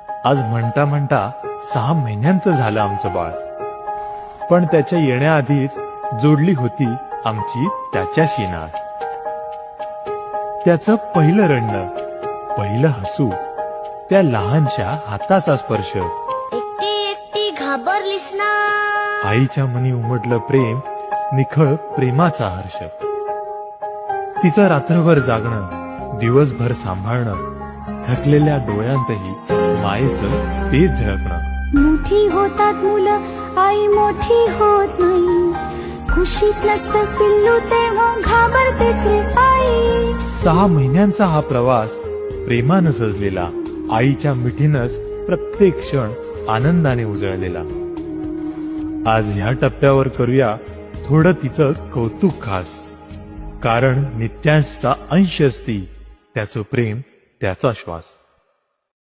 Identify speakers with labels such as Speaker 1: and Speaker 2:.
Speaker 1: आज म्हणता म्हणता 6 महिन्यांचं झालं आमचं बाळ. पण त्याच्या येण्याआधीच जोडली होती आमची त्याच्याशी नाळ. त्याचं पहिलं रडणं, पहिलं हसू, त्या लहानशा हाताचा स्पर्श,
Speaker 2: एकटी एकटी घाबरलीस ना.
Speaker 1: आईच्या मनी उमटलं प्रेम, निखळ प्रेमाचा हर्ष. तिचं रात्रभर जागणं, दिवसभर सांभाळणं, थकलेल्या डोळ्यांतही मायेचं तेज झळकणं.
Speaker 3: मोठी होतात मुलं, आई मोठी होत नाही. खुशीत नसतं पिल्लू तेव्हा घाबरतेच रे आई.
Speaker 1: 6 महिन्यांचा हा प्रवास प्रेमानं सजलेला, आईच्या मिठीनंच प्रत्येक क्षण आनंदाने उजळलेला. आज ह्या टप्प्यावर करूया थोडं तिचं कौतुक खास, कारण नित्यांशचा अंश असती त्याचं प्रेम, त्याचा श्वास.